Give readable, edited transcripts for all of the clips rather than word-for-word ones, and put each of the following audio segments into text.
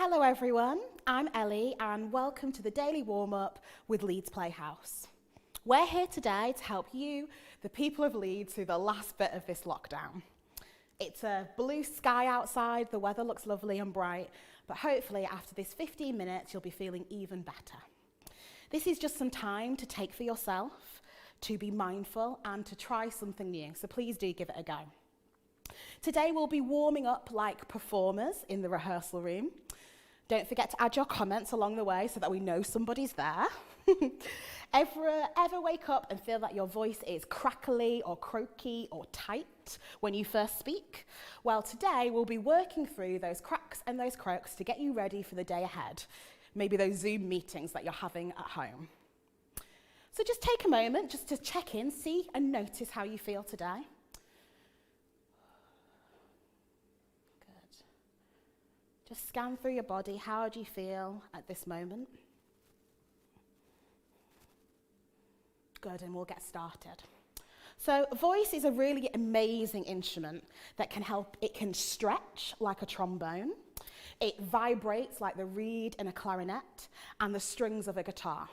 Hello everyone, I'm Ellie and welcome to the daily warm-up with Leeds Playhouse. We're here today to help you, the people of Leeds, through the last bit of this lockdown. It's a blue sky outside, the weather looks lovely and bright, but hopefully after this 15 minutes you'll be feeling even better. This is just some time to take for yourself, to be mindful and to try something new, so please do give it a go. Today we'll be warming up like performers in the rehearsal room. Don't forget to add your comments along the way so that we know somebody's there. Ever wake up and feel that your voice is crackly or croaky or tight when you first speak? Well, today we'll be working through those cracks and those croaks to get you ready for the day ahead. Maybe those Zoom meetings that you're having at home. So just take a moment just to check in, see and notice how you feel today. Just scan through your body. How do you feel at this moment? Good, and we'll get started. So voice is a really amazing instrument that can help. It can stretch like a trombone. It vibrates like the reed in a clarinet and the strings of a guitar.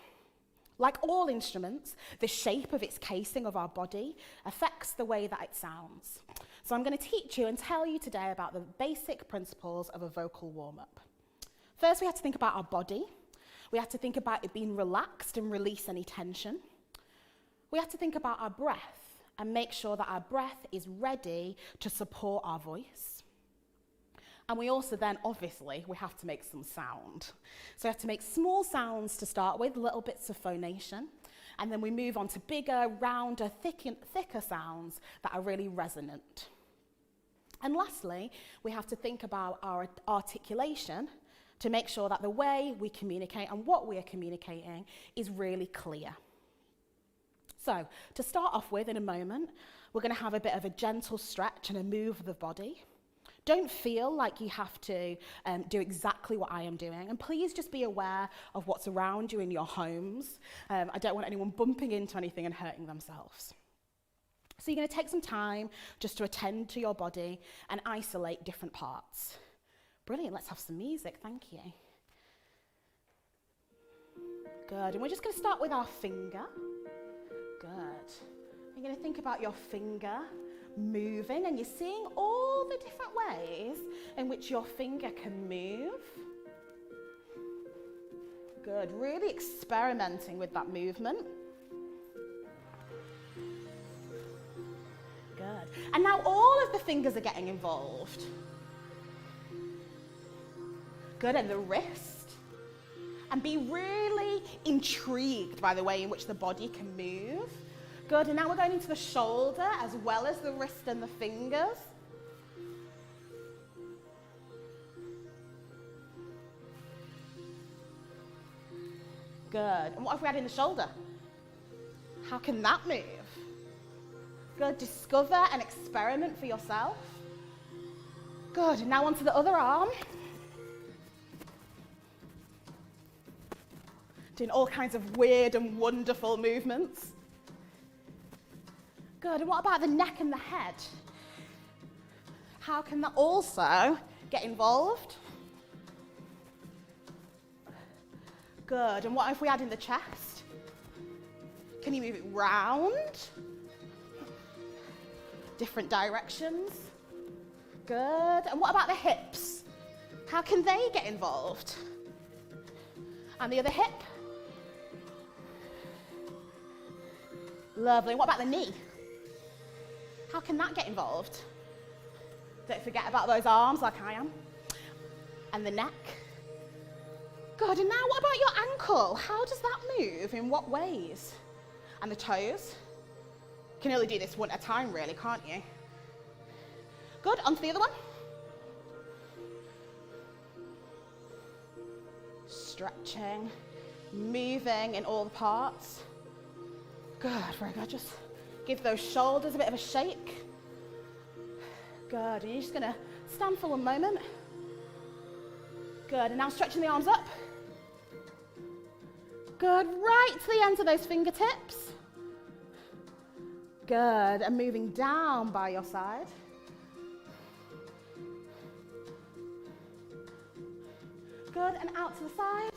Like all instruments, the shape of its casing of our body affects the way that it sounds. So I'm going to teach you and tell you today about the basic principles of a vocal warm-up. First, we have to think about our body. We have to think about it being relaxed and release any tension. We have to think about our breath and make sure that our breath is ready to support our voice. And we also then, obviously, we have to make some sound. So we have to make small sounds to start with, little bits of phonation. And then we move on to bigger, rounder, thicker sounds that are really resonant. And lastly, we have to think about our articulation to make sure that the way we communicate and what we are communicating is really clear. So, to start off with in a moment, we're going to have a bit of a gentle stretch and a move of the body. Don't feel like you have to do exactly what I am doing. And please just be aware of what's around you in your homes. I don't want anyone bumping into anything and hurting themselves. So you're going to take some time just to attend to your body and isolate different parts. Brilliant, let's have some music, thank you. Good, and we're just going to start with our finger. Good. You're going to think about your finger moving, and you're seeing all the different ways in which your finger can move. Good, really experimenting with that movement. Good. And now all of the fingers are getting involved. Good, and the wrist. And be really intrigued by the way in which the body can move. Good, and now we're going into the shoulder as well as the wrist and the fingers. Good, and what if we add in the shoulder? How can that move? Good, discover and experiment for yourself. Good, and now onto the other arm. Doing all kinds of weird and wonderful movements. Good, and what about the neck and the head? How can that also get involved? Good, and what if we add in the chest? Can you move it round? Different directions. Good, and what about the hips? How can they get involved? And the other hip? Lovely, and what about the knee? How can that get involved? Don't forget about those arms like I am. And the neck. Good, and now what about your ankle? How does that move? In what ways? And the toes? You can only do this one at a time really, can't you? Good, onto the other one. Stretching, moving in all the parts. Good, very good. Just give those shoulders a bit of a shake. Good, and you're just gonna stand for one moment. Good, and now stretching the arms up. Good, right to the ends of those fingertips. Good, and moving down by your side. Good, and out to the side.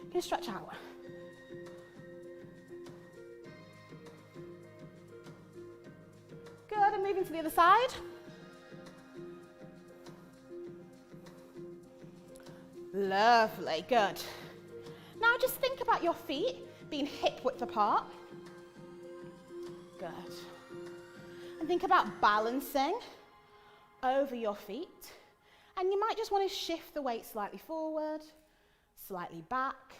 You can stretch out. Good, and moving to the other side. Lovely, good. Now just think about your feet being hip width apart. Good. And think about balancing over your feet. And you might just want to shift the weight slightly forward, slightly back,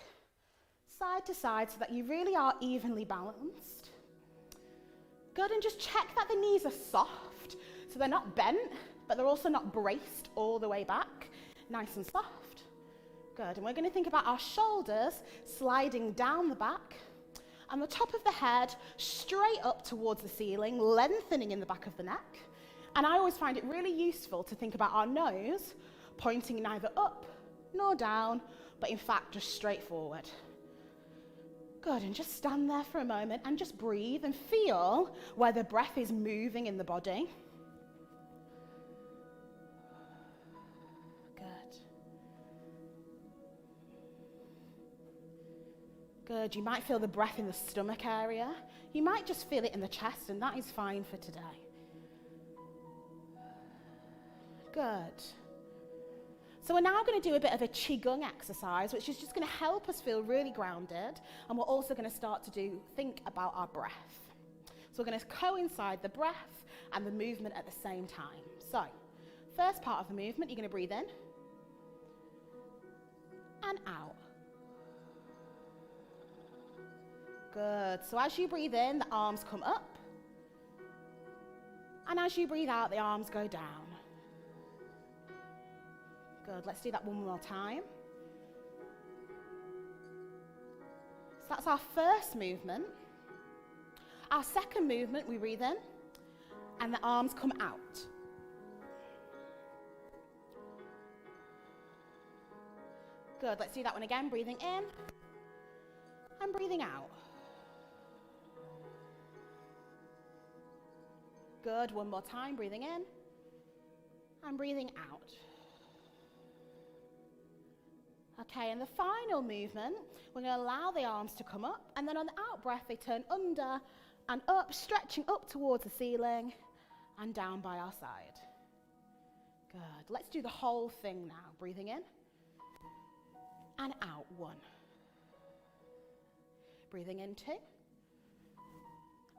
side to side, so that you really are evenly balanced. Good, and just check that the knees are soft, so they're not bent, but they're also not braced all the way back. Nice and soft. Good, and we're going to think about our shoulders sliding down the back, and the top of the head straight up towards the ceiling, lengthening in the back of the neck. And I always find it really useful to think about our nose pointing neither up nor down, but in fact just straight forward. Good, and just stand there for a moment and just breathe and feel where the breath is moving in the body. Good. Good, you might feel the breath in the stomach area. You might just feel it in the chest, and that is fine for today. Good. So we're now going to do a bit of a qigong exercise, which is just going to help us feel really grounded, and we're also going to start to think about our breath. So we're going to coincide the breath and the movement at the same time. So, first part of the movement, you're going to breathe in and out. Good. So as you breathe in, the arms come up, and as you breathe out, the arms go down. Good, let's do that one more time. So that's our first movement. Our second movement, we breathe in, and the arms come out. Good, let's do that one again, breathing in, and breathing out. Good, one more time, breathing in, and breathing out. Okay, and the final movement, we're going to allow the arms to come up, and then on the out breath, they turn under and up, stretching up towards the ceiling and down by our side. Good. Let's do the whole thing now. Breathing in and out, 1. Breathing in, 2.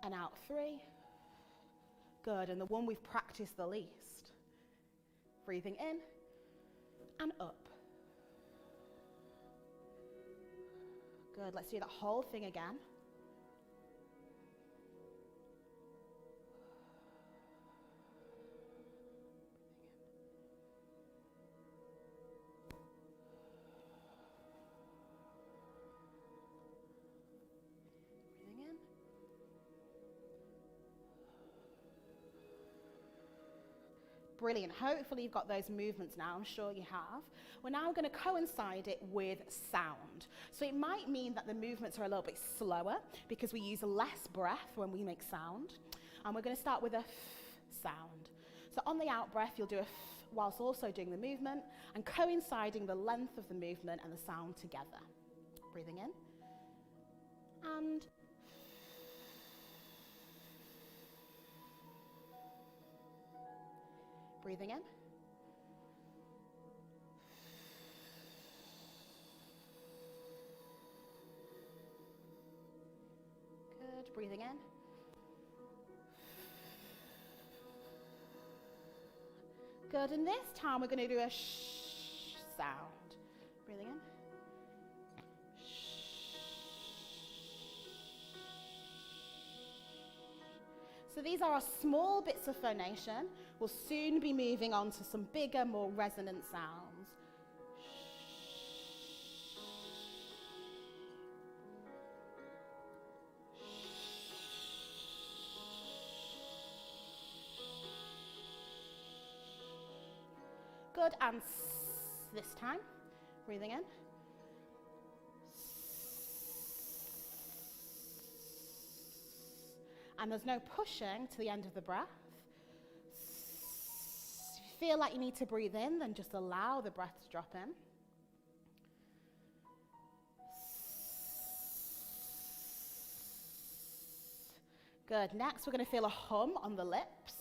And out, 3. Good, and the one we've practiced the least. Breathing in and up. Good, let's do that whole thing again. Breathing in. Brilliant. Hopefully you've got those movements now. I'm sure you have. We're now going to coincide it with sound. So it might mean that the movements are a little bit slower because we use less breath when we make sound. And we're going to start with a f sound. So on the out breath, you'll do a f whilst also doing the movement and coinciding the length of the movement and the sound together. Breathing in and breathing in. Good, breathing in. Good, and this time we're going to do a sh sound. Breathing in. So these are our small bits of phonation. We'll soon be moving on to some bigger, more resonant sounds. Good, and this time, breathing in. And there's no pushing to the end of the breath. If you feel like you need to breathe in, then just allow the breath to drop in. Good. Next, we're going to feel a hum on the lips.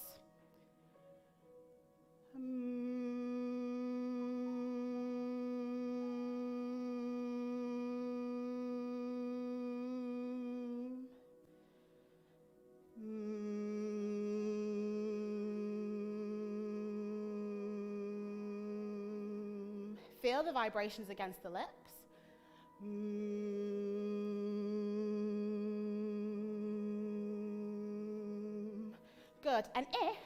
Feel the vibrations against the lips. Good. And if,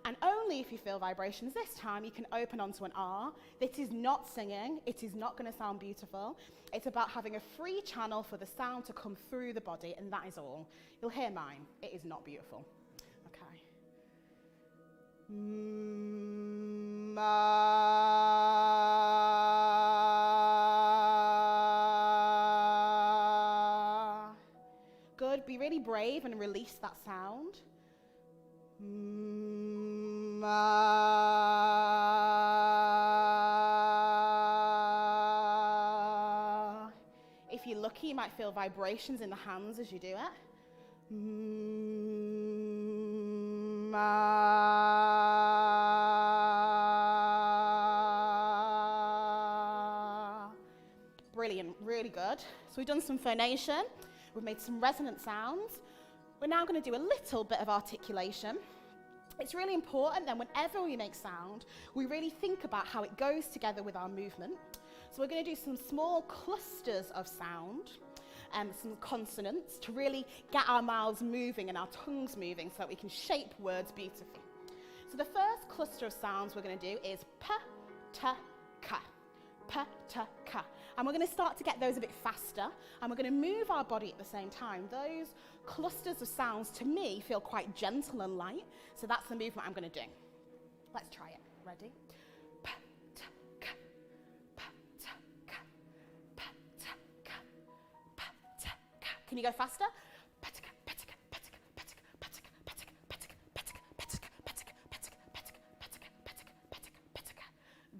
and only if you feel vibrations this time, you can open onto an R. This is not singing. It is not going to sound beautiful. It's about having a free channel for the sound to come through the body, and that is all. You'll hear mine. It is not beautiful. Okay. Good. Be really brave and release that sound. If you're lucky, you might feel vibrations in the hands as you do it. Brilliant, really good. So we've done some phonation, we've made some resonant sounds. We're now going to do a little bit of articulation. It's really important that whenever we make sound, we really think about how it goes together with our movement. So we're going to do some small clusters of sound, some consonants, to really get our mouths moving and our tongues moving so that we can shape words beautifully. So the first cluster of sounds we're going to do is p, t, k. P, t, k. And we're going to start to get those a bit faster, and we're going to move our body at the same time. Those clusters of sounds, to me, feel quite gentle and light, so that's the movement I'm going to do. Let's try it. Ready? P, t, k. P, t, k. P, t, k. P, t, k. Can you go faster? P, t, k, p, t, k, p, t, k, p, t, k, p, t, k, p, t, k, p, t, k, p, t, k, p, t, k, p, t, k, p, t, k, p, t, k, p, t, k, p, t, k, p, t, k, p, t, k.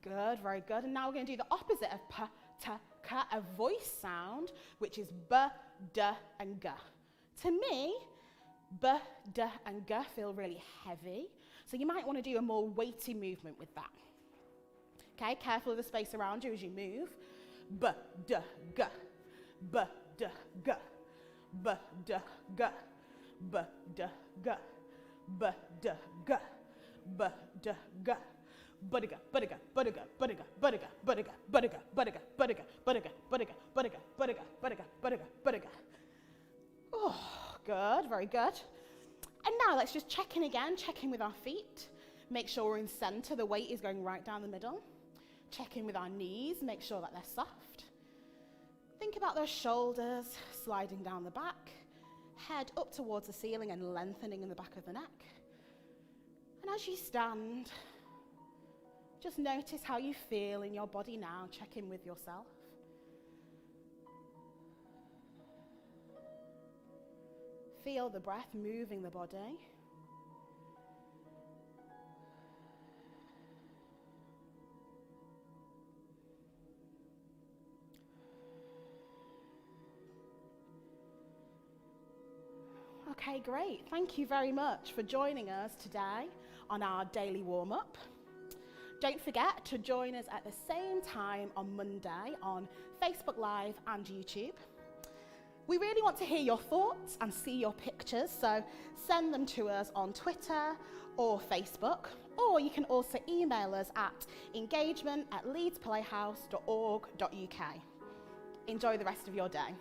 Good, very good. And now we're going to do the opposite of p, t, k, a voice sound, which is b, d, and g. To me, b, d, and g feel really heavy, so you might want to do a more weighty movement with that. Okay, careful of the space around you as you move. B, d, g, b, d, g, b, d, g, b, d, g, b, d, g, b, d, g. Budiga, budiga, budiga, budiga, budiga, budiga, budiga, budiga, budiga, budiga, budiga, budiga, budiga, budiga, budiga, budiga. Oh, good, very good. And now let's just check in again, check in with our feet. Make sure we're in center, the weight is going right down the middle. Check in with our knees, make sure that they're soft. Think about those shoulders sliding down the back, head up towards the ceiling and lengthening in the back of the neck. And as you stand, just notice how you feel in your body now. Check in with yourself. Feel the breath moving the body. Okay, great. Thank you very much for joining us today on our daily warm-up. Don't forget to join us at the same time on Monday on Facebook Live and YouTube. We really want to hear your thoughts and see your pictures, so send them to us on Twitter or Facebook, or you can also email us at engagement@leedsplayhouse.org.uk. Enjoy the rest of your day.